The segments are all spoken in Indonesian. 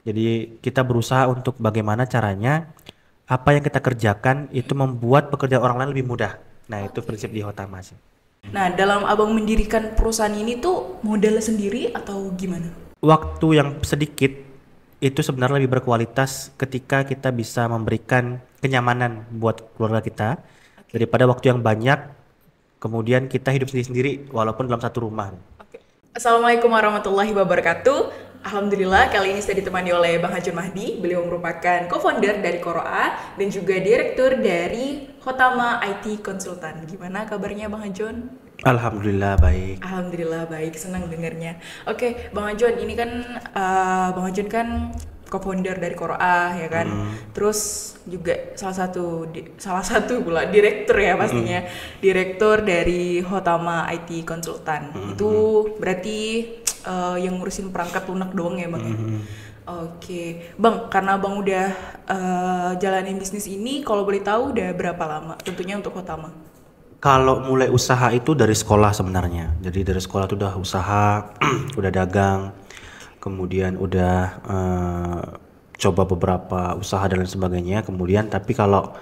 Jadi kita berusaha untuk bagaimana caranya apa yang kita kerjakan itu membuat pekerjaan orang lain lebih mudah. Nah, itu prinsip di Oke. Hotama sih. Nah, dalam abang mendirikan perusahaan ini tuh modal sendiri atau gimana? Waktu yang sedikit itu sebenarnya lebih berkualitas ketika kita bisa memberikan kenyamanan buat keluarga kita Oke. daripada waktu yang banyak kemudian kita hidup sendiri-sendiri walaupun dalam satu rumah. Oke. Assalamualaikum warahmatullahi wabarakatuh. Alhamdulillah kali ini saya ditemani oleh Bang Hajun Mahdi. Beliau merupakan co-founder dari Koroa dan juga direktur dari Hotama IT Consultant. Gimana kabarnya Bang Hajun? Alhamdulillah baik. Alhamdulillah baik, senang dengarnya. Oke, Bang Ajun, ini kan Bang Ajun kan co-founder dari Koroa ya kan. Mm, Terus juga salah satu pula direktur ya mm, pastinya. Direktur dari Hotama IT Consultant. mm, Itu mm, berarti yang ngurusin perangkat lunak doang ya, Bang ya. mm. Oke, Bang, karena Bang udah jalanin bisnis ini, kalau boleh tahu udah berapa lama? Tentunya untuk Hotama. Kalau mulai usaha itu dari sekolah sebenarnya. Jadi dari sekolah itu udah usaha, udah dagang, kemudian udah coba beberapa usaha dan lain sebagainya. Kemudian tapi kalau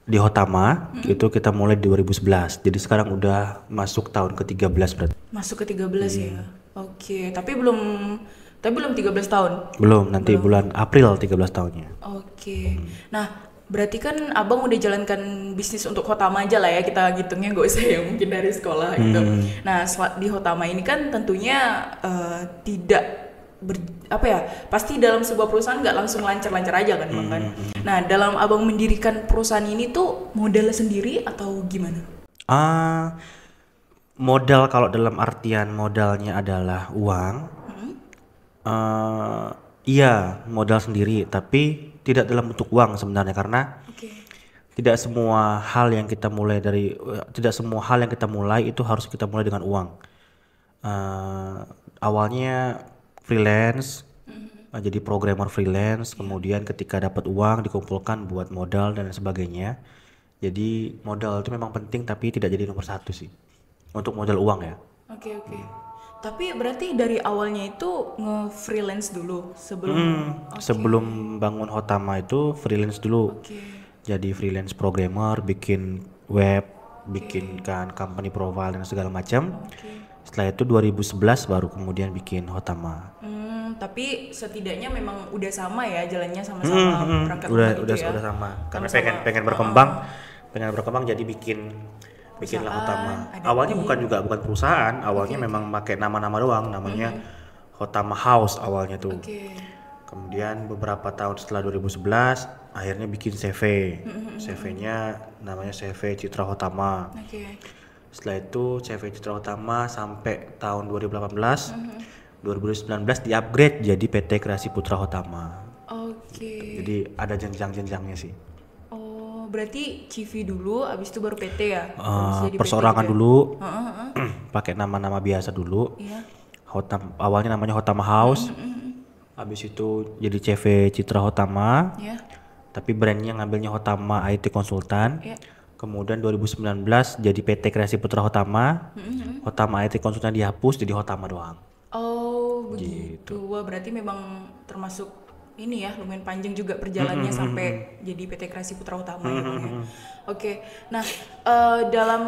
di Hotama itu kita mulai di 2011. Jadi sekarang udah masuk tahun ke-13 berarti. Masuk ke 13 ya. Oke, tapi belum 13 tahun. Belum, nanti Belum. bulan April 13 tahunnya. Oke. Nah, berarti kan Abang udah jalankan bisnis untuk Hotama aja lah ya, kita hitungnya nggak usah yang mungkin dari sekolah gitu. Hmm, Nah, di Hotama ini kan tentunya tidak apa ya, pasti dalam sebuah perusahaan nggak langsung lancar-lancar aja kan Bang kan. Nah, dalam Abang mendirikan perusahaan ini tuh modal sendiri atau gimana? Ah, modal kalau dalam artian modalnya adalah uang, eh iya modal sendiri, tapi tidak dalam bentuk uang sebenarnya karena Oke. tidak semua hal yang kita mulai dari tidak semua hal yang kita mulai itu harus kita mulai dengan uang. Eh, Awalnya freelance, jadi programmer freelance, kemudian ketika dapat uang dikumpulkan buat modal dan sebagainya. Jadi modal itu memang penting tapi tidak jadi nomor satu sih untuk modal uang ya. Oke, oke. Tapi berarti dari awalnya itu nge-freelance dulu sebelum. Oke. Sebelum bangun Hotama itu freelance dulu. Oke. Jadi freelance programmer, bikin web, Oke. bikinkan company profile dan segala macam. Oke. Setelah itu 2011 baru kemudian bikin Hotama. Tapi setidaknya memang udah sama ya jalannya sama perangkat lunak itu ya. Udah sama. Karena pengen Sama-sama pengen berkembang, pengen berkembang jadi bikinlah perusahaan, Hotama. ada Awalnya tim. bukan perusahaan, Oke, awalnya oke. memang pakai nama-nama doang, namanya Hotama House awalnya tuh. Oke. Kemudian beberapa tahun setelah 2011 akhirnya bikin CV. CV-nya namanya CV Citra Hotama. Oke. Setelah itu CV Citra Hotama sampai tahun 2018. 2019 di-upgrade jadi PT Kreasi Putra Hotama. Oke. Gitu. Jadi ada jenjang-jenjangnya sih. Oh, berarti CV dulu abis itu baru PT ya? Terus jadi PT gitu Perseorangan ya? dulu, Heeh, heeh. pakai nama-nama biasa dulu. Iya. Awalnya namanya Hotama House. Habis itu jadi CV Citra Hotama. Iya. Tapi brandnya ngambilnya Hotama IT Konsultan. Iya. Kemudian 2019 jadi PT Kreasi Putra Hotama. Hotama IT Konsultan dihapus jadi Hotama doang. Oh, Gitu. begitu. Wah, berarti memang termasuk ini ya, lumayan panjang juga perjalanannya sampai jadi PT Kreasi Putra Utama ya, Bang ya. Oke. Nah, dalam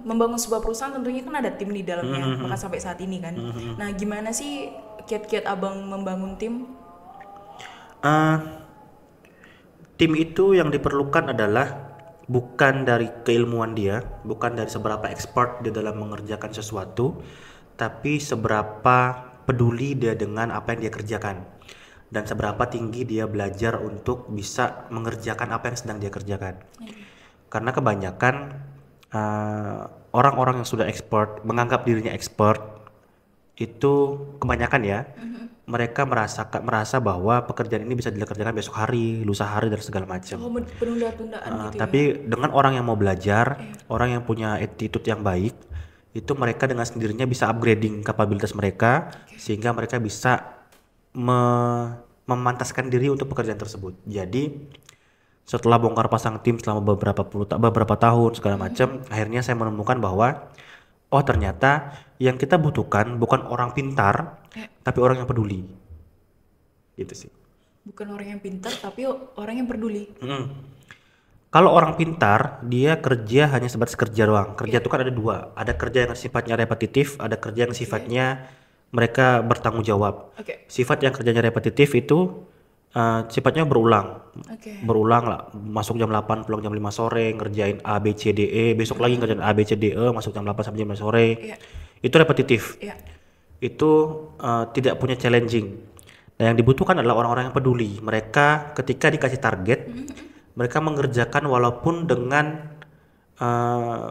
membangun sebuah perusahaan tentunya kan ada tim di dalamnya, bahkan sampai saat ini kan. Nah, gimana sih kiat-kiat Abang membangun tim? Eh, Tim itu yang diperlukan adalah bukan dari keilmuan dia, bukan dari seberapa expert dia dalam mengerjakan sesuatu, tapi seberapa peduli dia dengan apa yang dia kerjakan dan seberapa tinggi dia belajar untuk bisa mengerjakan apa yang sedang dia kerjakan. Karena kebanyakan eh, orang-orang yang sudah expert menganggap dirinya expert itu kebanyakan ya mereka merasa bahwa pekerjaan ini bisa dikerjakan besok hari, lusa hari dan segala macam. Oh, penunda-tundaan gitu ya. Tapi dengan orang yang mau belajar, orang yang punya attitude yang baik, itu mereka dengan sendirinya bisa upgrading kapabilitas mereka sehingga mereka bisa memantaskan diri untuk pekerjaan tersebut. Jadi setelah bongkar pasang tim selama beberapa tahun segala macam, akhirnya saya menemukan bahwa oh ternyata yang kita butuhkan bukan orang pintar, tapi orang yang peduli. Gitu sih. Bukan orang yang pintar, tapi orang yang peduli. Kalau orang pintar, dia kerja hanya sebatas kerja doang. Kerja Iya. itu kan ada dua. Ada kerja yang sifatnya repetitif, ada kerja yang Oke. sifatnya mereka bertanggung jawab. Oke. Sifat yang kerjanya repetitif itu sifatnya berulang. Oke. Berulang lah, masuk jam 8, pulang jam 5 sore, ngerjain A, B, C, D, E, besok lagi ngerjain A, B, C, D, E, masuk jam 8 sampai jam 5 sore. Iya. Itu repetitif. Iya. Itu tidak punya challenging. Nah, yang dibutuhkan adalah orang-orang yang peduli. Mereka ketika dikasih target, mereka mengerjakan walaupun dengan eh,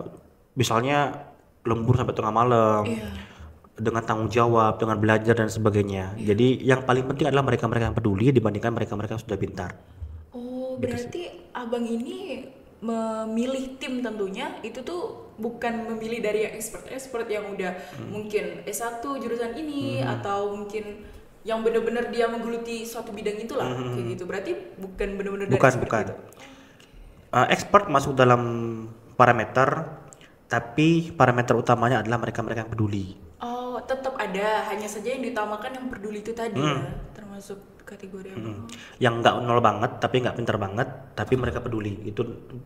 misalnya lembur sampai tengah malam, Iya. dengan tanggung jawab, dengan belajar dan sebagainya. Jadi yang paling penting adalah mereka-mereka yang peduli dibandingkan mereka-mereka yang sudah pintar. Oh, Gitu sih. berarti abang ini memilih tim tentunya itu tuh bukan memilih dari yang expert-expert yang udah mungkin S1 jurusan ini atau mungkin yang benar-benar dia menggeluti suatu bidang itulah kayak gitu. Berarti bukan benar-benar dari Bukan, seperti bukan. itu. Expert masuk dalam parameter, tapi parameter utamanya adalah mereka-mereka yang peduli. Oh, tetap ada, hanya saja yang diutamakan yang peduli itu tadi ya, termasuk kategori abang. Yang nggak nol banget, tapi nggak pintar banget, tapi mereka peduli. Itu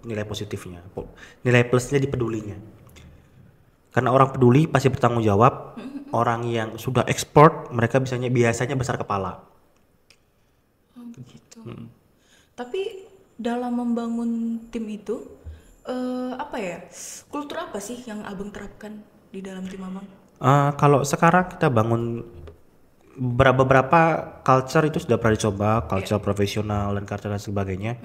nilai positifnya. Nilai plusnya di pedulinya. Karena orang peduli pasti bertanggung jawab. Orang yang sudah expert, mereka biasanya besar kepala. Oh, begitu. Tapi dalam membangun tim itu, apa ya? Kultur apa sih yang abang terapkan di dalam tim abang? Kalau sekarang kita bangun beberapa culture itu sudah pernah dicoba, culture profesional dan culture dan sebagainya.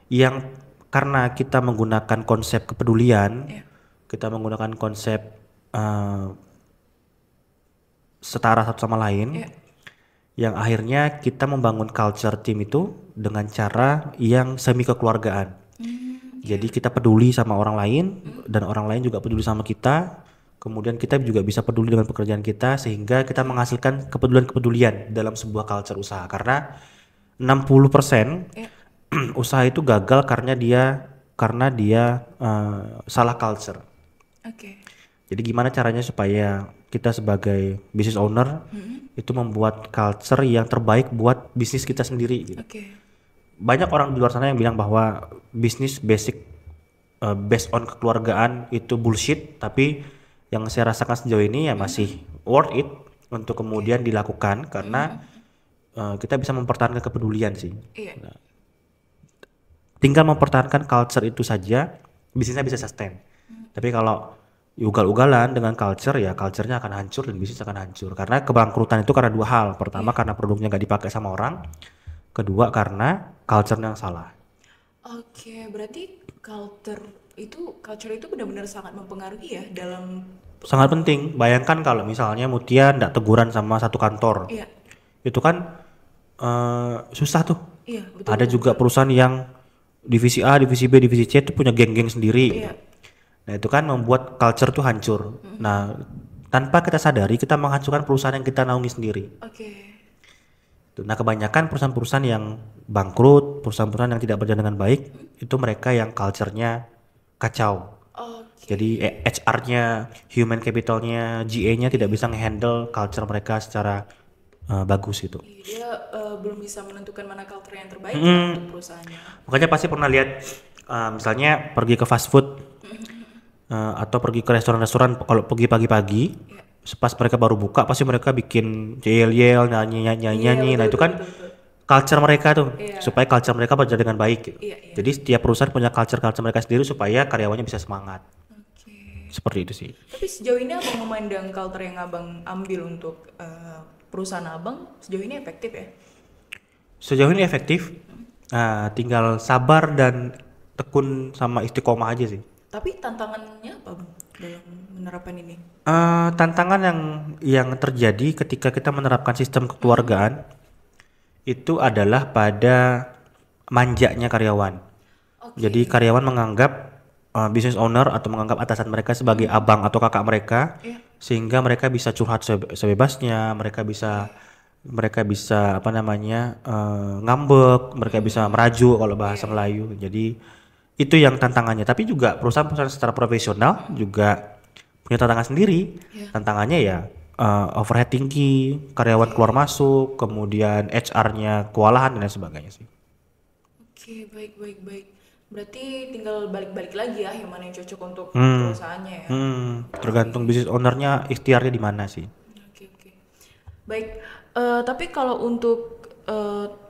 Yang karena kita menggunakan konsep kepedulian, Iya. kita menggunakan konsep eh, setara satu sama lain, Iya. yang akhirnya kita membangun culture tim itu dengan cara yang semi kekeluargaan. Jadi kita peduli sama orang lain dan orang lain juga peduli sama kita. Kemudian kita juga bisa peduli dengan pekerjaan kita sehingga kita menghasilkan kepedulian-kepedulian dalam sebuah culture usaha. Karena 60% Iya. usaha itu gagal karena dia salah culture. Oke. Jadi gimana caranya supaya kita sebagai business owner itu membuat culture yang terbaik buat bisnis kita sendiri gitu. Oke. Banyak orang di luar sana yang bilang bahwa bisnis based on kekeluargaan itu bullshit, tapi yang saya rasakan sejauh ini ya masih worth it untuk kemudian dilakukan karena kita bisa mempertahankan kepedulian sih. Iya. Tinggal mempertahankan culture itu saja, bisnisnya bisa sustain. Tapi kalau ugal-ugalan dengan culture, ya culture-nya akan hancur dan bisnis akan hancur. Karena kebangkrutan itu karena dua hal. Pertama karena produknya nggak dipakai sama orang. Kedua karena culture-nya yang salah. Oke, berarti culture itu benar-benar sangat mempengaruhi ya dalam. Sangat penting. Bayangkan kalau misalnya Mutia nggak teguran sama satu kantor. Iya. Itu kan susah tuh. Iya, betul. Ada juga perusahaan yang divisi A, divisi B, divisi C itu punya geng-geng sendiri gitu. Iya. Nah itu kan membuat culture tuh hancur. Nah tanpa kita sadari kita menghancurkan perusahaan yang kita naungi sendiri. Oke. Nah kebanyakan perusahaan-perusahaan yang bangkrut, perusahaan-perusahaan yang tidak berjalan dengan baik, itu mereka yang culture-nya kacau. Oke. Jadi HR-nya, human capital-nya, GA-nya tidak bisa nge-handle culture mereka secara bagus gitu. Iya, dia belum bisa menentukan mana culture yang terbaik lah untuk perusahaannya. Makanya pasti pernah lihat misalnya pergi ke fast food atau pergi ke restoran-restoran kalau pergi pagi-pagi, pas mereka baru buka pasti mereka bikin yel-yel, nyanyi-nyanyi. Nah itu kan Betul. culture mereka tuh, Iya. supaya culture mereka berjalan dengan baik gitu. Iya, iya. Jadi setiap perusahaan punya culture mereka sendiri supaya karyawannya bisa semangat. Oke. Seperti itu sih. Tapi sejauh ini abang memandang culture yang abang ambil untuk perusahaan abang sejauh ini efektif ya? Sejauh ini efektif, tinggal sabar dan tekun sama istiqomah aja sih. Tapi tantangannya apa bang dalam menerapkan ini? Tantangan yang terjadi ketika kita menerapkan sistem kekeluargaan itu adalah pada manjanya karyawan. Oke. Jadi karyawan menganggap business owner atau menganggap atasan mereka sebagai abang atau kakak mereka, Iya. sehingga mereka bisa curhat sebebasnya, mereka bisa apa namanya ngambek, mereka bisa merajuk kalau bahasa Melayu. Jadi itu yang tantangannya. Tapi juga perusahaan-perusahaan secara profesional juga punya tantangan sendiri. Iya. Tantangannya ya overhead tinggi, karyawan keluar masuk, kemudian HR-nya kewalahan dan lain sebagainya sih. Oke, baik, baik, baik. Berarti tinggal balik-balik lagi ya yang mana yang cocok untuk perusahaannya ya. Tergantung bisnis ownernya ikhtiarnya di mana sih. Oke, oke. Baik, tapi kalau untuk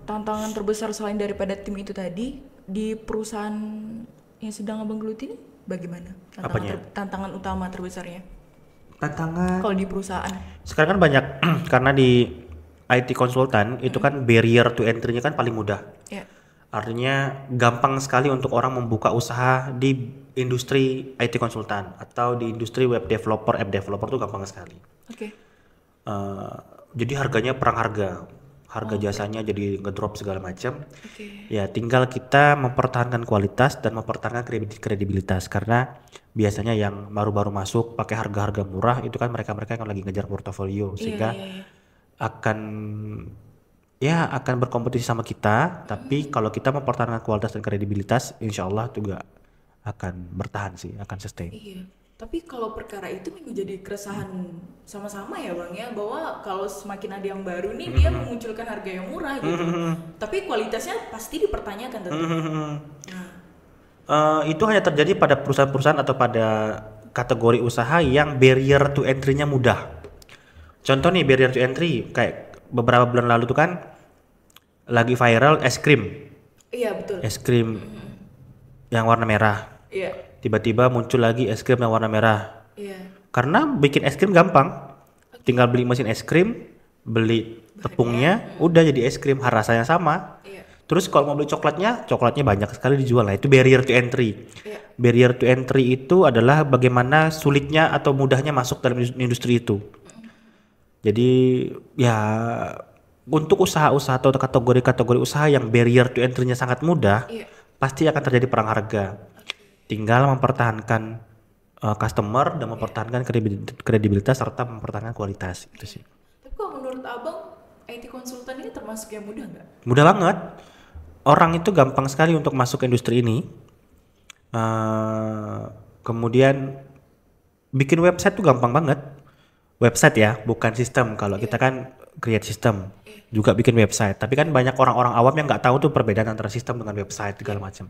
tantangan terbesar selain daripada tim itu tadi di perusahaan yang sedang abang geluti ini bagaimana? Apanya? Tantangan utama terbesarnya Tantangan kalau di perusahaan? sekarang kan banyak karena di IT konsultan itu kan barrier to entry-nya kan paling mudah. Ya, Artinya gampang sekali untuk orang membuka usaha di industri IT konsultan atau di industri web developer, app developer tuh gampang sekali. oke. Eh, jadi harganya perang harga jasanya jadi ngedrop segala macam. Oke. Ya tinggal kita mempertahankan kualitas dan mempertahankan kredibilitas karena biasanya yang baru-baru masuk pakai harga-harga murah itu kan mereka-mereka yang lagi ngejar portofolio Iya, sehingga iya, iya. akan akan berkompetisi sama kita, tapi kalau kita mempertahankan kualitas dan kredibilitas, insya Allah juga akan bertahan sih, akan sustain. Iya. Tapi kalau perkara itu memang jadi keresahan sama-sama ya bang ya, bahwa kalau semakin ada yang baru nih dia memunculkan harga yang murah gitu, tapi kualitasnya pasti dipertanyakan tentu. Nah, Itu hanya terjadi pada perusahaan-perusahaan atau pada kategori usaha yang barrier to entry-nya mudah. Contoh nih barrier to entry, kayak beberapa bulan lalu tuh kan lagi viral es krim. iya betul. Es krim yang warna merah. Iya, Tiba-tiba muncul lagi es krim yang warna merah. iya. Karena bikin es krim gampang. Tinggal beli mesin es krim, beli tepungnya, udah jadi es krim, rasanya sama. Iya, Terus kalau mau beli coklatnya banyak sekali dijual. Nah, itu barrier to entry. iya. Barrier to entry itu adalah bagaimana sulitnya atau mudahnya masuk dalam industri itu. Jadi ya untuk usaha-usaha atau kategori-kategori usaha yang barrier to entry-nya sangat mudah, Iya. pasti akan terjadi perang harga. Tinggal mempertahankan customer dan mempertahankan kredibilitas serta mempertahankan kualitas itu sih. Tapi kalau menurut abang, IT konsultan ini termasuk yang mudah nggak? Mudah banget. Orang itu gampang sekali untuk masuk ke industri ini. Kemudian bikin website tuh gampang banget. Website ya, bukan sistem. Kalau kita kan create sistem, juga bikin website. Tapi kan banyak orang-orang awam yang nggak tahu tuh perbedaan antara sistem dengan website segala macam.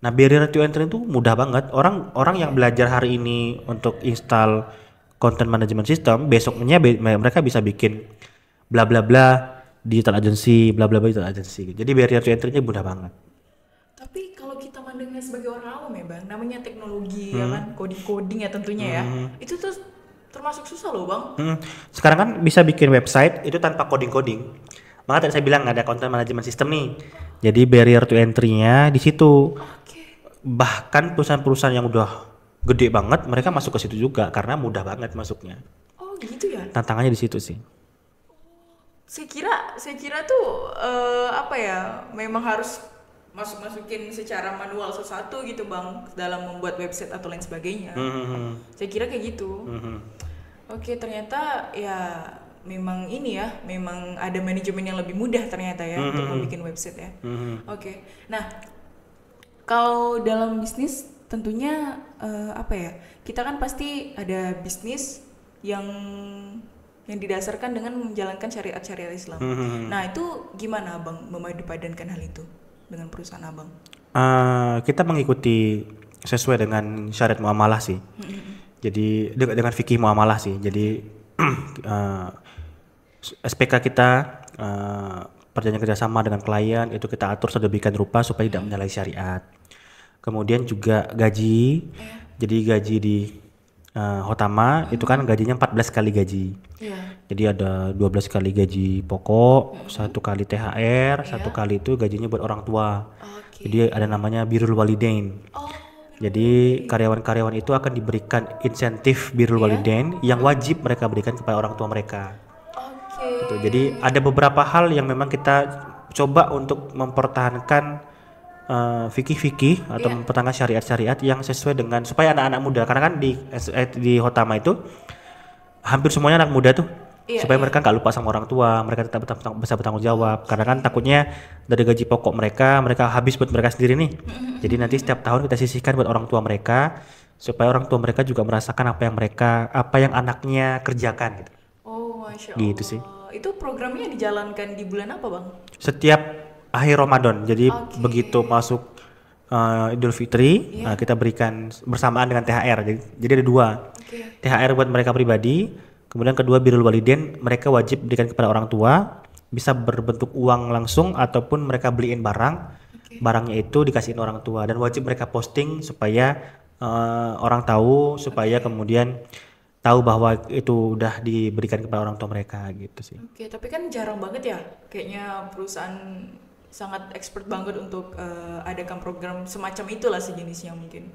Nah, barrier to entry itu mudah banget. Orang yang belajar hari ini untuk install content management system, besoknya mereka bisa bikin bla bla bla digital agency, bla bla bla digital agency. Jadi barrier to entry-nya mudah banget. Tapi kalau kita mandangnya sebagai orang awam ya bang, namanya teknologi ya kan, coding-coding ya tentunya ya, itu tuh termasuk susah loh bang. Sekarang kan bisa bikin website itu tanpa coding-coding. Maka tadi saya bilang ada content management system nih. Jadi barrier to entry-nya di situ. Oke. Bahkan perusahaan-perusahaan yang udah gede banget mereka masuk ke situ juga karena mudah banget masuknya. Oh gitu ya. Tantangannya di situ sih. Saya kira tuh apa ya, memang harus masukin secara manual sesuatu gitu bang dalam membuat website atau lain sebagainya. Saya kira kayak gitu. Oke, ternyata ya memang ini ya, memang ada manajemen yang lebih mudah ternyata ya untuk membuat website ya. Oke. Nah, kalau dalam bisnis tentunya apa ya? Kita kan pasti ada bisnis yang didasarkan dengan menjalankan syariat-syariat Islam. Nah, itu gimana Abang memadupadankan hal itu dengan perusahaan Abang? Kita mengikuti sesuai dengan syariat muamalah sih. Jadi dengan fikih muamalah sih. Jadi SPK kita perjanjian kerjasama dengan klien itu kita atur sedemikian rupa supaya tidak menyalahi syariat. Kemudian juga gaji. Jadi gaji di Hotama itu kan gajinya 14 kali gaji. Jadi ada 12 kali gaji pokok, 1 kali THR, 1 kali itu gajinya buat orang tua. Jadi ada namanya birrul walidain. Jadi karyawan-karyawan itu akan diberikan insentif birrul walidain yang wajib mereka berikan kepada orang tua mereka. Gitu. Jadi ada beberapa hal yang memang kita coba untuk mempertahankan fikih-fikih atau mempertahankan syariat-syariat yang sesuai dengan supaya anak-anak muda, karena kan di Hotama itu hampir semuanya anak muda tuh, supaya mereka nggak lupa sama orang tua, mereka tetap bisa bertanggung jawab, karena kan takutnya dari gaji pokok mereka habis buat mereka sendiri nih. Jadi nanti setiap tahun kita sisihkan buat orang tua mereka supaya orang tua mereka juga merasakan apa yang anaknya kerjakan gitu. Oh, Masya gitu sih. Allah. Itu programnya dijalankan di bulan apa, Bang? Setiap akhir Ramadan. Jadi Oke. begitu masuk Idul Fitri, Iya. kita berikan bersamaan dengan THR. Jadi ada dua. Oke. THR buat mereka pribadi, kemudian kedua birrul walidain, mereka wajib berikan kepada orang tua, bisa berbentuk uang langsung ataupun mereka beliin barang. Oke. Barangnya itu dikasihin orang tua dan wajib mereka posting supaya orang tahu, supaya kemudian tahu bahwa itu udah diberikan kepada orang tua mereka gitu sih. Oke, tapi kan jarang banget ya, kayaknya perusahaan sangat expert banget untuk adakan program semacam itulah sejenisnya mungkin.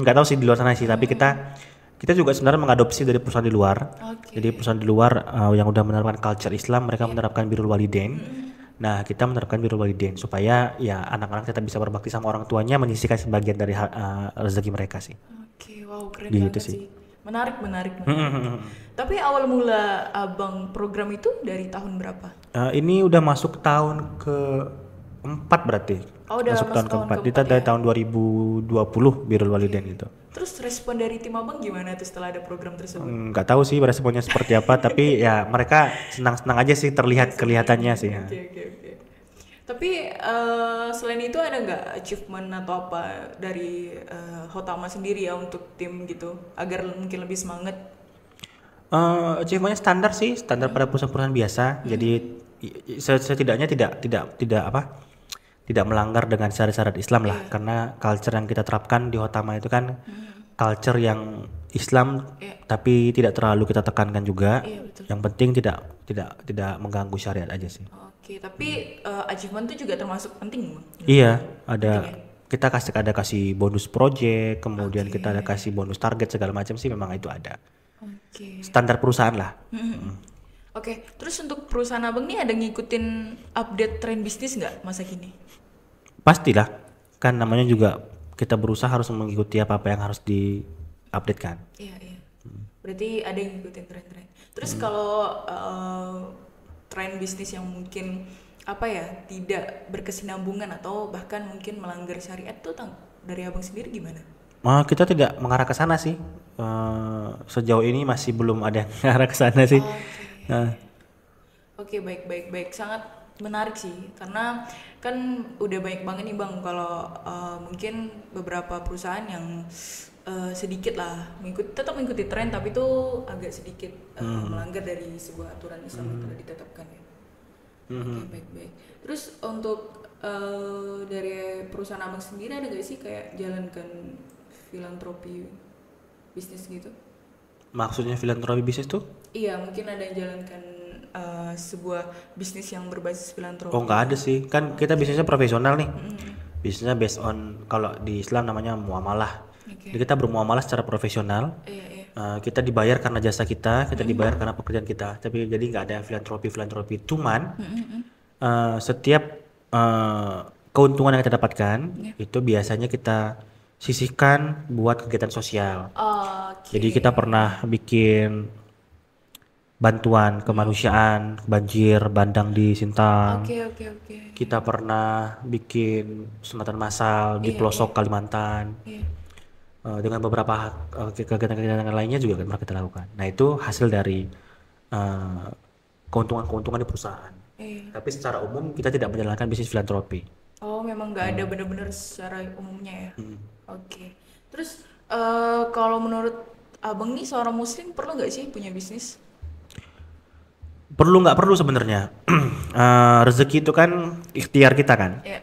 Nggak tahu sih di luar sana sih, tapi kita juga sebenarnya mengadopsi dari perusahaan di luar. Oke. Jadi perusahaan di luar yang udah menerapkan culture Islam, mereka menerapkan birrul walidain. Nah, kita menerapkan birrul walidain supaya ya anak-anak tetap bisa berbakti sama orang tuanya, menyisihkan sebagian dari rezeki mereka sih. Oke, wow, keren Gitu banget sih. sih. Menarik, menarik, menarik. Tapi awal mula abang program itu dari tahun berapa? Ini udah masuk tahun keempat berarti. Oh, udah Masuk tahun masuk tahun keempat. Kita keempat dari ya. tahun 2020 birrul walidain itu. Terus respon dari tim abang gimana tuh setelah ada program tersebut? Nggak tahu sih responnya seperti apa, tapi ya mereka senang-senang aja sih kelihatannya sih. Ya. Oke, oke, oke. Tapi selain itu ada nggak achievement atau apa dari Hotama sendiri ya untuk tim gitu, agar mungkin lebih semangat? Achievementnya standar sih, standar pada perusahaan-perusahaan biasa. Jadi setidaknya tidak apa, tidak melanggar dengan syarat-syarat Islam lah. Karena culture yang kita terapkan di Hotama itu kan culture yang Islam, Iya. tapi tidak terlalu kita tekankan juga. Iya, betul. Yang penting tidak mengganggu syariat aja sih. Oke, tapi achievement itu juga termasuk penting, Bang. Iya, kita kasih bonus project, kemudian kita ada kasih bonus target segala macam sih, memang itu ada. Oke. Standar perusahaan lah. Oke, terus untuk perusahaan abang nih ada ngikutin update tren bisnis nggak masa kini? Pastilah, kan namanya juga kita berusaha harus mengikuti apa-apa yang harus diupdatekan. Iya, iya. Berarti ada yang ngikutin tren-tren. Terus kalau tren bisnis yang mungkin apa ya tidak berkesinambungan atau bahkan mungkin melanggar syariat tuh dari abang sendiri gimana? Kita tidak mengarah ke sana sih. Sejauh ini masih belum ada yang mengarah ke sana sih. Nah, Oke, baik, baik, baik. Sangat menarik sih, karena kan udah banyak banget nih bang. Kalau mungkin beberapa perusahaan yang sedikit lah tetap mengikuti tren, tapi itu agak sedikit melanggar dari sebuah aturan Islam yang telah ditetapkan ya. Oke, baik, baik. Terus untuk dari perusahaan abang sendiri ada gak sih kayak jalankan filantropi bisnis gitu? maksudnya filantropi bisnis tuh? Iya, mungkin ada yang jalankan sebuah bisnis yang berbasis filantropi. Oh, nggak ada sih. Kan kita bisnisnya profesional nih. Bisnisnya based on, kalau di Islam namanya muamalah. Oke. Jadi kita bermuamalah secara profesional. Iya, iya. Kita dibayar karena jasa kita dibayar karena pekerjaan kita. Tapi jadi nggak ada filantropi. Cuman setiap keuntungan yang kita dapatkan itu biasanya kita sisihkan buat kegiatan sosial. Oke. Jadi kita pernah bikin bantuan kemanusiaan, banjir bandang di Sintang. Oke, oke, oke. Kita pernah bikin sunatan massal di pelosok Kalimantan. Iya. Dengan beberapa kegiatan-kegiatan lainnya juga pernah kita lakukan. Nah, itu hasil dari keuntungan-keuntungan di perusahaan. Iya. Tapi secara umum kita tidak menjalankan bisnis filantropi. Oh, memang nggak ada bener-bener secara umumnya ya. Oke. Terus kalau menurut abang nih seorang muslim perlu nggak sih punya bisnis? Perlu nggak perlu sebenarnya. Rezeki itu kan ikhtiar kita kan. Iya.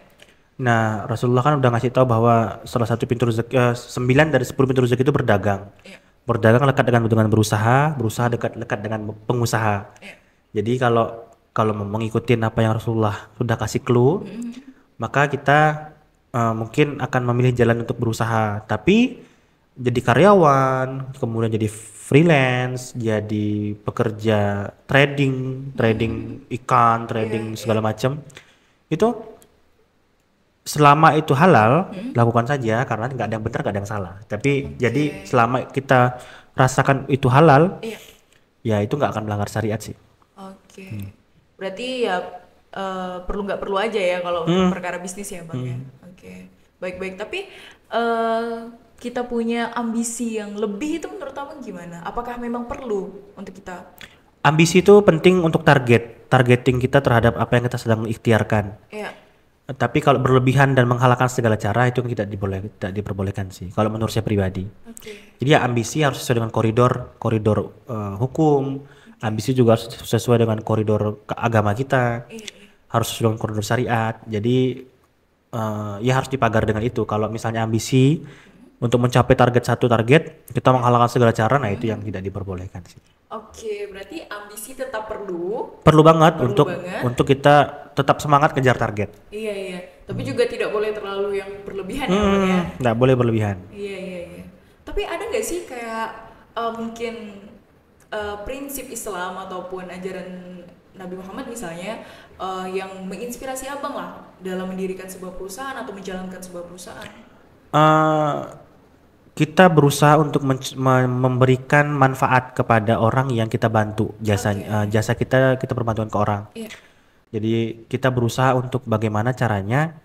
Nah, Rasulullah kan udah ngasih tahu bahwa salah satu pintu rezeki, 9 dari 10 pintu rezeki itu berdagang. Iya. Berdagang lekat dengan berusaha dekat dengan pengusaha. Iya. Jadi kalau mau mengikuti apa yang Rasulullah sudah kasih clue, maka kita mungkin akan memilih jalan untuk berusaha. Tapi jadi karyawan, kemudian jadi freelance, jadi pekerja trading ikan, trading segala macam, itu selama itu halal, lakukan saja karena nggak ada yang benar, nggak ada yang salah. Tapi jadi selama kita rasakan itu halal, Iya. ya itu nggak akan melanggar syariat sih. Oke. Berarti ya perlu nggak perlu aja ya kalau untuk perkara bisnis ya bang ya. Oke. Baik-baik. Tapi kita punya ambisi yang lebih itu menurut abang gimana? Apakah memang perlu untuk kita? Ambisi itu penting untuk targeting kita terhadap apa yang kita sedang ikhtiarkan. Ya, Tapi kalau berlebihan dan menghalalkan segala cara itu tidak diperbolehkan sih. Kalau menurut saya pribadi. oke. Jadi ya ambisi harus sesuai dengan koridor hukum. Ambisi juga harus sesuai dengan koridor agama kita. Iya, iya. Harus sesuai dengan koridor syariat. Jadi ya harus dipagar dengan itu. Kalau misalnya ambisi untuk mencapai satu target kita menghalalkan segala cara, nah itu yang tidak diperbolehkan sih. Oke, berarti ambisi tetap perlu. Perlu banget Perlu untuk banget. kita tetap semangat kejar target. Iya, iya. Tapi juga tidak boleh terlalu yang berlebihan ya, Bang ya. Nggak boleh berlebihan. Iya, iya, iya. Tapi ada nggak sih kayak mungkin prinsip Islam ataupun ajaran Nabi Muhammad misalnya yang menginspirasi abang lah dalam mendirikan sebuah perusahaan atau menjalankan sebuah perusahaan? Eh, Kita berusaha untuk memberikan manfaat kepada orang yang kita bantu, jasa kita perbantuan ke orang. Iya. Jadi kita berusaha untuk bagaimana caranya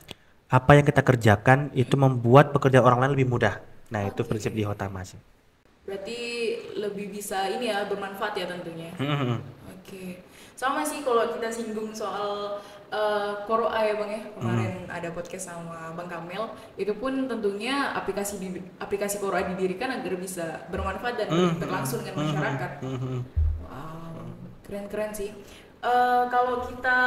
apa yang kita kerjakan itu membuat pekerjaan orang lain lebih mudah. Nah, itu prinsip di Hotama sih. Berarti lebih bisa ini ya bermanfaat ya tentunya. Mhm. Oke. Sama sih kalau kita singgung soal Qoroa ya Bang ya. Kemarin ada podcast sama Bang Kamel. Itu pun tentunya aplikasi Qoroa didirikan agar bisa bermanfaat dan berlangsung dengan masyarakat. Wow, keren-keren sih. Kalau kita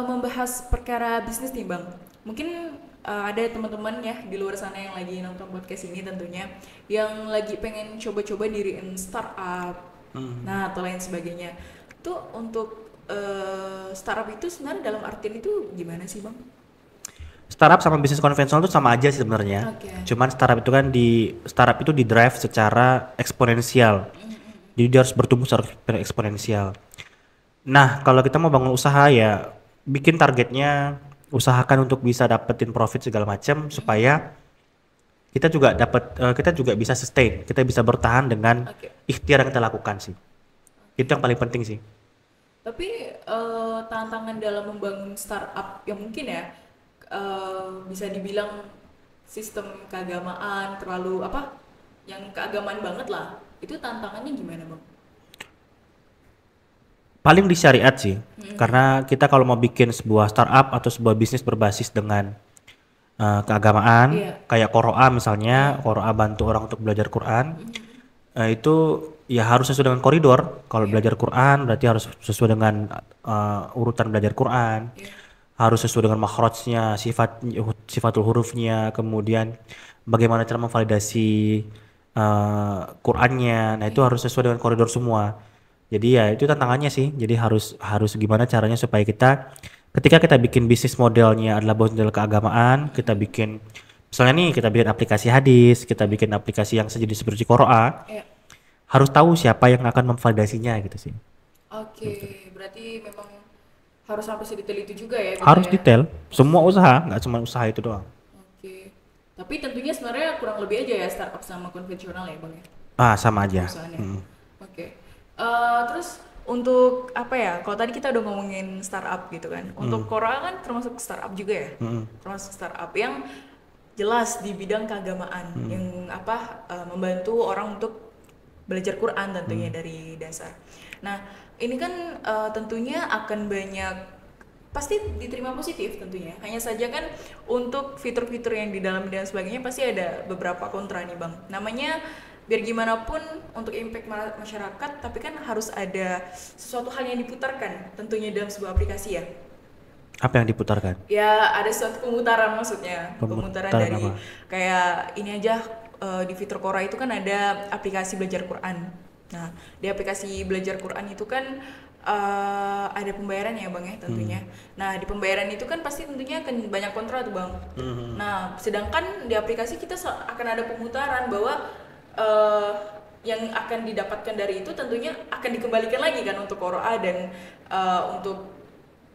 membahas perkara bisnis nih Bang, mungkin ada teman-teman ya di luar sana yang lagi nonton podcast ini tentunya yang lagi pengen coba-coba diriin startup, nah atau lain sebagainya. Tuh untuk startup itu sebenarnya dalam artian itu gimana sih Bang? Startup sama bisnis konvensional itu sama aja sih sebenarnya. Oke. Cuman startup itu di drive secara eksponensial. Jadi dia harus bertumbuh secara eksponensial. Nah, kalau kita mau bangun usaha ya bikin targetnya, usahakan untuk bisa dapetin profit segala macam supaya kita juga bisa sustain, kita bisa bertahan dengan Oke. ikhtiar yang kita lakukan sih. Itu yang paling penting sih. Tapi tantangan dalam membangun startup yang mungkin ya bisa dibilang sistem keagamaan terlalu apa yang keagamaan banget lah, itu tantangannya gimana Bang? Paling di syariat sih, karena kita kalau mau bikin sebuah startup atau sebuah bisnis berbasis dengan keagamaan, Iya. kayak Qoro'a misalnya, Qoro'a bantu orang untuk belajar Quran, itu ya harus sesuai dengan koridor. Kalau belajar Quran berarti harus sesuai dengan urutan belajar Quran, harus sesuai dengan makhrajnya, sifatul hurufnya, kemudian bagaimana cara memvalidasi Qurannya. Nah itu harus sesuai dengan koridor semua. Jadi ya itu tantangannya sih. Jadi harus gimana caranya supaya ketika kita bikin bisnis modelnya adalah model keagamaan, kita bikin misalnya nih kita bikin aplikasi hadis, kita bikin aplikasi yang sejenis seperti Qoro'a, Iya. harus tahu siapa yang akan memvalidasinya gitu sih. Oke, berarti memang harus sampai sedetail itu juga ya, gitu Harus ya? detail. Semua usaha, nggak cuma usaha itu doang. Oke. Tapi tentunya sebenarnya kurang lebih aja ya startup sama konvensional ya Bang ya? Sama aja. Perusahaannya. Oke. Terus untuk apa ya? Kalau tadi kita udah ngomongin startup gitu kan. Untuk Quora kan termasuk startup juga ya. Termasuk startup yang jelas di bidang keagamaan yang apa membantu orang untuk belajar Quran tentunya dari dasar. Nah, ini kan tentunya akan banyak pasti diterima positif tentunya. Hanya saja kan untuk fitur-fitur yang di dalam dan sebagainya pasti ada beberapa kontra nih Bang. Namanya biar gimana pun untuk impact masyarakat, tapi kan harus ada sesuatu hal yang diputarkan tentunya dalam sebuah aplikasi ya. Apa yang diputarkan? Ya ada suatu pemutaran maksudnya, pemutaran Pemutaran dari apa? kayak ini aja di fitur Quora itu kan ada aplikasi belajar Quran. Nah di aplikasi belajar Quran itu kan ada pembayaran ya Bang ya tentunya. Nah di pembayaran itu kan pasti tentunya akan banyak kontra tuh Bang. Nah sedangkan di aplikasi kita akan ada pemutaran bahwa yang akan didapatkan dari itu tentunya akan dikembalikan lagi kan untuk Qoro'a dan untuk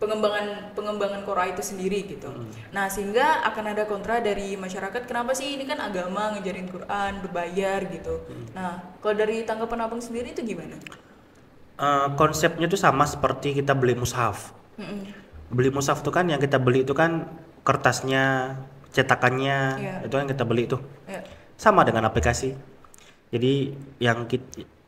pengembangan Qoro'a itu sendiri gitu. Nah sehingga akan ada kontra dari masyarakat, kenapa sih ini kan agama ngajarin Quran berbayar gitu. Nah kalau dari tanggapan abang sendiri itu gimana? Konsepnya tuh sama seperti kita beli mushaf. Beli mushaf tuh kan yang kita beli itu kan kertasnya, cetakannya, Iya. itu kan kita beli tuh. Ya. Sama dengan aplikasi. Jadi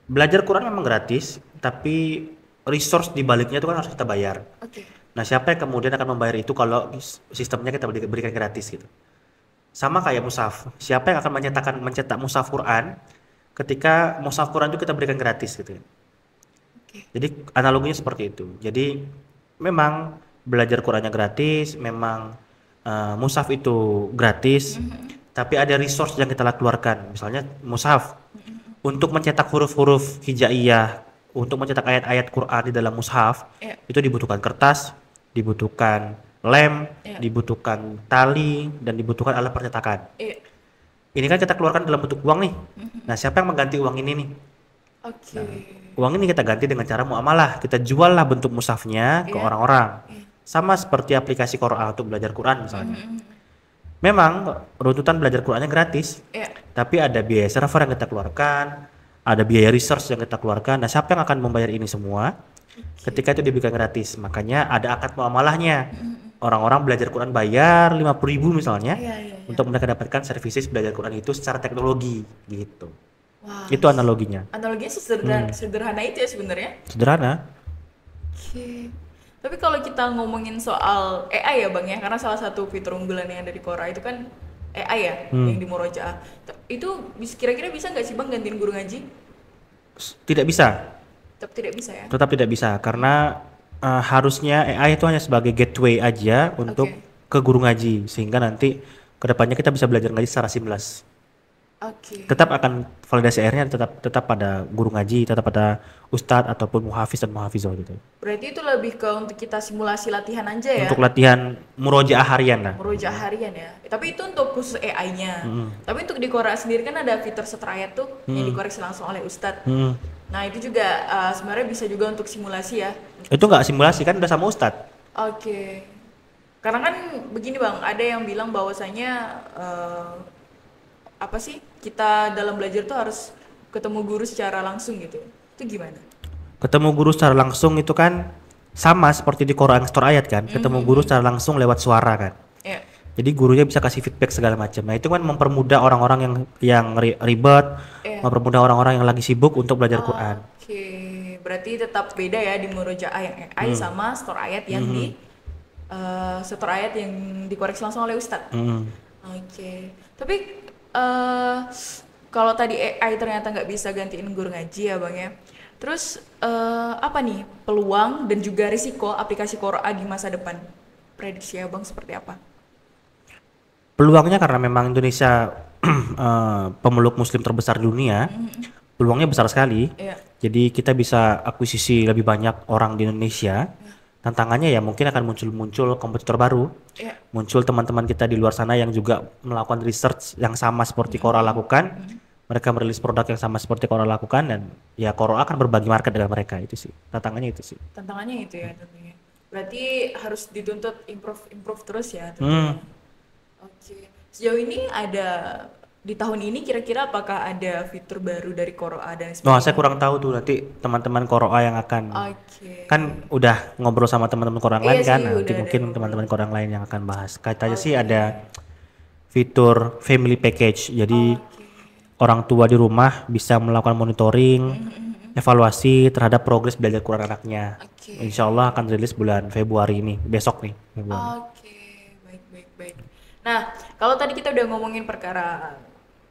belajar Quran memang gratis, tapi resource di baliknya itu kan harus kita bayar. Oke. Nah, siapa yang kemudian akan membayar itu kalau sistemnya kita berikan gratis gitu. Sama kayak mushaf. Siapa yang akan mencetak mushaf Quran ketika mushaf Quran itu kita berikan gratis gitu. Oke. Jadi analoginya seperti itu. Jadi memang belajar Qurannya gratis, memang mushaf itu gratis, tapi ada resource yang kita keluarkan. Misalnya mushaf untuk mencetak huruf-huruf hijaiyah, untuk mencetak ayat-ayat Quran di dalam mushaf, Iya. itu dibutuhkan kertas, dibutuhkan lem, Iya. dibutuhkan tali, dan dibutuhkan alat percetakan. Iya. Ini kan kita keluarkan dalam bentuk uang nih. Nah, siapa yang mengganti uang ini nih? Oke. Uang ini kita ganti dengan cara muamalah. Kita jual lah bentuk mushafnya ke Iya. orang-orang. Iya. Sama seperti aplikasi Quran untuk belajar Quran misalnya. Memang runtutan belajar Qurannya gratis, Iya. tapi ada biaya server yang kita keluarkan, ada biaya research yang kita keluarkan. Nah, siapa yang akan membayar ini semua? Ketika itu diberikan gratis, makanya ada akad muamalahnya. Orang-orang belajar Quran bayar 50.000 misalnya, Iya, iya, iya. untuk mereka dapatkan services belajar Quran itu secara teknologi gitu. Wah. Itu analoginya. Analoginya sederhana itu ya sebenarnya. Sederhana. Oke. Tapi kalau kita ngomongin soal AI ya Bang ya, karena salah satu fitur unggulan yang ada di Quora itu kan AI ya, yang di Murojaah. Itu kira-kira bisa nggak sih Bang gantiin guru ngaji? Tidak bisa, Tetap tidak bisa ya? tetap tidak bisa karena harusnya AI itu hanya sebagai gateway aja untuk Oke. ke guru ngaji sehingga nanti kedepannya kita bisa belajar ngaji secara seamless. Oke. Tetap akan validasi akhirnya tetap pada guru ngaji, tetap pada ustadz ataupun muhafiz dan muhafizah gitu. Berarti itu lebih ke untuk kita simulasi latihan aja ya? Untuk latihan murojaah harian lah. Murojaah harian ya. Tapi itu untuk khusus AI-nya. Tapi untuk di Quora sendiri kan ada fitur seter ayat tuh yang dikoreksi langsung oleh ustadz. Hmm. Nah itu juga sebenarnya bisa juga untuk simulasi ya. Itu nggak simulasi kan udah sama ustadz. Oke. Karena kan begini Bang, ada yang bilang bahwasanya apa sih kita dalam belajar tuh harus ketemu guru secara langsung gitu. Itu gimana? Ketemu guru secara langsung itu kan sama seperti di Quran Store ayat kan, ketemu guru secara langsung lewat suara kan. Ya. Jadi gurunya bisa kasih feedback segala macam. Nah, itu kan mempermudah orang-orang yang ribet, Iya. mempermudah orang-orang yang lagi sibuk untuk belajar Quran. Oke, berarti tetap beda ya di Murojaah yang AI sama store ayat yang di store ayat yang dikoreksi langsung oleh Ustadz. Hmm. Oke, tapi kalau tadi AI ternyata nggak bisa gantiin guru ngaji ya Bang ya. Terus apa nih peluang dan juga risiko aplikasi Quora di masa depan? Prediksi Abang seperti apa? Peluangnya karena memang Indonesia pemeluk muslim terbesar di dunia, peluangnya besar sekali. Iya. Jadi kita bisa akuisisi lebih banyak orang di Indonesia. Tantangannya ya mungkin akan muncul kompetitor baru. Iya. Muncul teman-teman kita di luar sana yang juga melakukan research yang sama seperti Quora lakukan. Mereka merilis produk yang sama seperti Quora lakukan dan ya Quora akan berbagi market dengan mereka, itu sih. Tantangannya itu sih. Tantangannya itu ya tentunya. Berarti harus dituntut improve terus ya tentunya. Oke. Sejauh ini ada di tahun ini kira-kira apakah ada fitur baru dari Quora dan Nah, sebagainya? saya kurang tahu tuh nanti teman-teman Quora yang akan Oke. kan udah ngobrol sama teman-teman Quora yang lain Iya kan. sih, Nah, nanti udah mungkin ngobrol. teman-teman Quora yang lain yang akan bahas. Kaitannya sih ada fitur family package. Jadi orang tua di rumah bisa melakukan monitoring, evaluasi terhadap progres belajar Quran anaknya. Oke. Insya Allah akan rilis bulan Februari ini, besok nih. Februari. Oke, baik. Nah, kalau tadi kita udah ngomongin perkara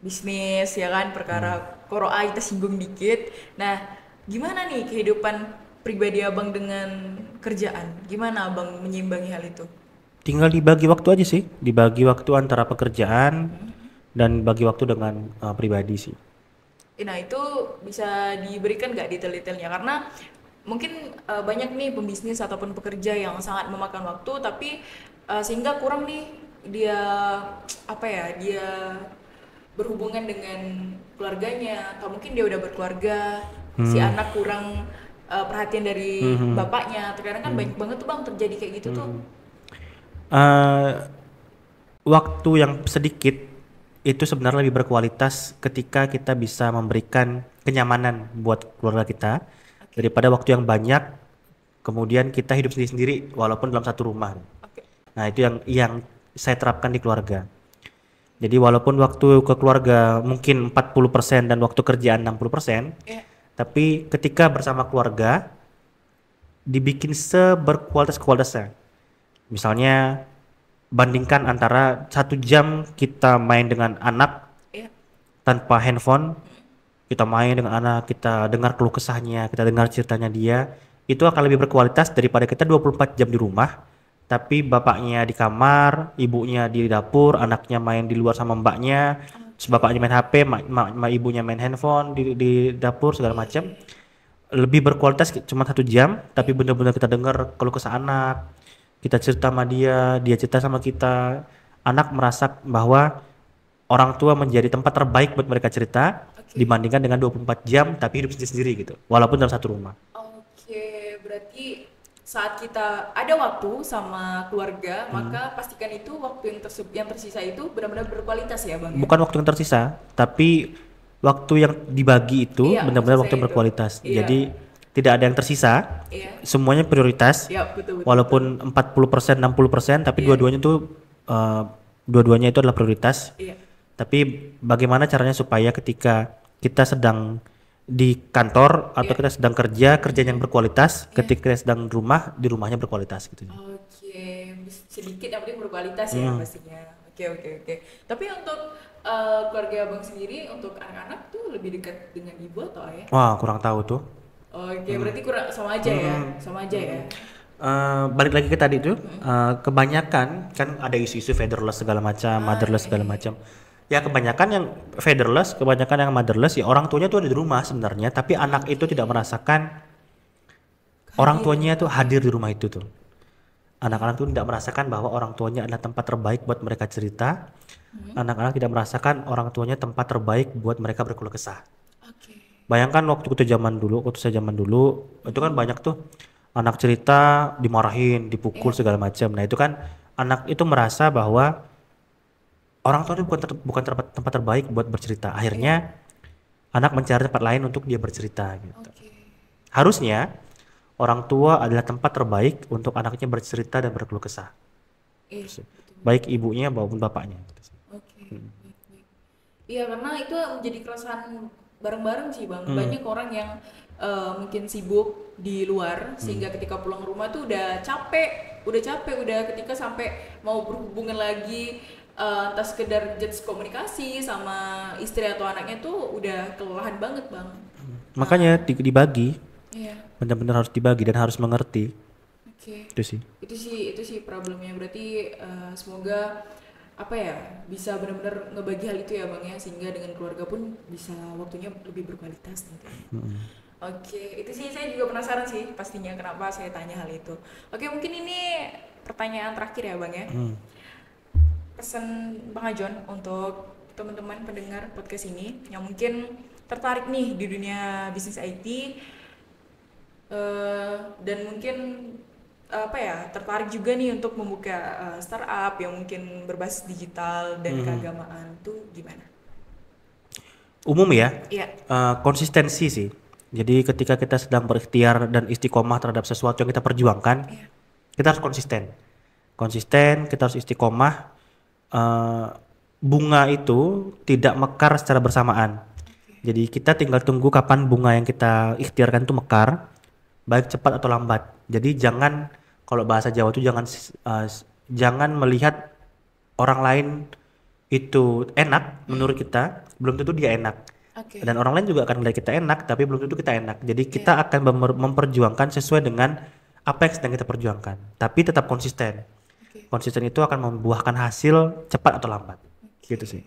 bisnis ya kan, perkara Quora kita singgung dikit. Nah, gimana nih kehidupan pribadi Abang dengan kerjaan? Gimana Abang menyeimbangi hal itu? Tinggal dibagi waktu aja sih, dibagi waktu antara pekerjaan dan bagi waktu dengan pribadi sih. Nah, itu bisa diberikan nggak detail-detailnya? Karena mungkin banyak nih pembisnis ataupun pekerja yang sangat memakan waktu, tapi sehingga kurang nih dia apa ya, dia berhubungan dengan keluarganya, atau mungkin dia udah berkeluarga, si anak kurang perhatian dari bapaknya. Terkadang kan banyak banget tuh Bang terjadi kayak gitu tuh. Waktu yang sedikit itu sebenarnya lebih berkualitas ketika kita bisa memberikan kenyamanan buat keluarga kita daripada waktu yang banyak kemudian kita hidup sendiri-sendiri walaupun dalam satu rumah. Oke. Nah, itu yang saya terapkan di keluarga. Jadi walaupun waktu ke keluarga mungkin 40% dan waktu kerjaan 60%, Iya. tapi ketika bersama keluarga dibikin seberkualitas-kualitasnya. Misalnya bandingkan antara 1 jam kita main dengan anak Iya. tanpa handphone, kita main dengan anak, kita dengar keluh kesahnya, kita dengar ceritanya dia, itu akan lebih berkualitas daripada kita 24 jam di rumah, tapi bapaknya di kamar, ibunya di dapur, anaknya main di luar sama mbaknya, terus bapaknya main HP, ibunya main handphone di dapur segala macam. Lebih berkualitas cuma 1 jam, tapi benar-benar kita dengar keluh kesah anak, kita cerita sama dia, dia cerita sama kita, anak merasa bahwa orang tua menjadi tempat terbaik buat mereka cerita dibandingkan dengan 24 jam tapi hidup sendiri-sendiri gitu, walaupun dalam satu rumah. Oke, berarti saat kita ada waktu sama keluarga, maka pastikan itu waktu yang tersisa itu benar-benar berkualitas ya, Bang. Ya? Bukan waktu yang tersisa, tapi waktu yang dibagi itu Iya, benar-benar maksud waktu saya yang itu. berkualitas. Iya. Jadi tidak ada yang tersisa, Iya. semuanya prioritas. Ya, betul. Walaupun 40%, 60%, tapi Iya. dua-duanya tuh dua-duanya itu adalah prioritas. Iya. Tapi bagaimana caranya supaya ketika kita sedang di kantor atau Iya. kita sedang kerja yang berkualitas, ketika kita sedang di rumahnya berkualitas gitu. Oke, sedikit yang penting berkualitas ya pastinya. Oke. Tapi untuk keluarga Abang sendiri, untuk anak-anak tuh lebih dekat dengan ibu atau ayah? Wah, kurang tahu tuh. Oke, berarti kurang sama aja ya, sama aja ya. Balik lagi ke tadi tuh, kebanyakan kan ada isu-isu fatherless segala macam, motherless segala macam. Ya kebanyakan yang fatherless, kebanyakan yang motherless ya orang tuanya tuh ada di rumah sebenarnya, tapi anak itu tidak merasakan orang tuanya tuh hadir di rumah itu tuh. Anak-anak tuh tidak merasakan bahwa orang tuanya adalah tempat terbaik buat mereka cerita. Anak-anak tidak merasakan orang tuanya tempat terbaik buat mereka berkeluh kesah. Oke. Bayangkan waktu saya zaman dulu, itu kan banyak tuh anak cerita dimarahin, dipukul segala macam. Nah itu kan anak itu merasa bahwa orang tua itu bukan tempat terbaik buat bercerita. Akhirnya anak mencari tempat lain untuk dia bercerita gitu. Oke. Harusnya orang tua adalah tempat terbaik untuk anaknya bercerita dan berkeluh kesah. Iya. Baik ibunya maupun bapaknya. Oke. Baik. Iya, karena itu menjadi keresahan bareng-bareng sih, Bang. Banyak orang yang mungkin sibuk di luar sehingga ketika pulang rumah tuh udah capek, udah ketika sampai mau berhubungan lagi entah sekedar just komunikasi sama istri atau anaknya tuh udah kelelahan banget, Bang. Makanya dibagi, Iya. benar-benar harus dibagi dan harus mengerti. Oke. Itu sih. Itu sih problemnya. Berarti semoga apa ya bisa benar-benar ngebagi hal itu ya, Bang ya, sehingga dengan keluarga pun bisa waktunya lebih berkualitas nanti. Oke, itu sih saya juga penasaran sih pastinya kenapa saya tanya hal itu. Oke, mungkin ini pertanyaan terakhir ya, Bang ya. Pesan Bang Ajon untuk teman-teman pendengar podcast ini yang mungkin tertarik nih di dunia bisnis IT dan mungkin apa ya tertarik juga nih untuk membuka startup yang mungkin berbasis digital dan keagamaan tuh gimana? Umum ya, Iya. konsistensi sih. Jadi ketika kita sedang berikhtiar dan istiqomah terhadap sesuatu yang kita perjuangkan, kita harus konsisten. Kita harus istiqomah. Bunga itu tidak mekar secara bersamaan. Jadi kita tinggal tunggu kapan bunga yang kita ikhtiarkan itu mekar, baik cepat atau lambat. Jadi jangan, kalau bahasa Jawa itu jangan melihat orang lain itu enak menurut kita, belum tentu dia enak. Oke. Dan orang lain juga akan melihat kita enak, tapi belum tentu kita enak. Jadi kita akan memperjuangkan sesuai dengan apa yang sedang kita perjuangkan, tapi tetap konsisten. Konsisten itu akan membuahkan hasil cepat atau lambat. Gitu sih.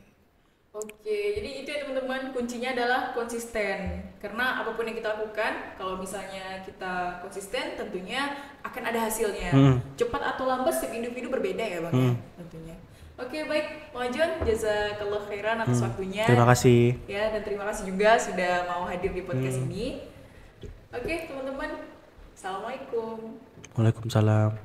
Oke, jadi itu ya teman-teman, kuncinya adalah konsisten. Karena apapun yang kita lakukan, kalau misalnya kita konsisten, tentunya akan ada hasilnya. Cepat atau lambat, setiap individu berbeda ya, Bang ya, tentunya. Oke, baik, Bang Ajon, jazakallah khairan atas waktunya. Terima kasih. Ya, dan terima kasih juga sudah mau hadir di podcast ini. Oke, teman-teman, assalamualaikum. Waalaikumsalam.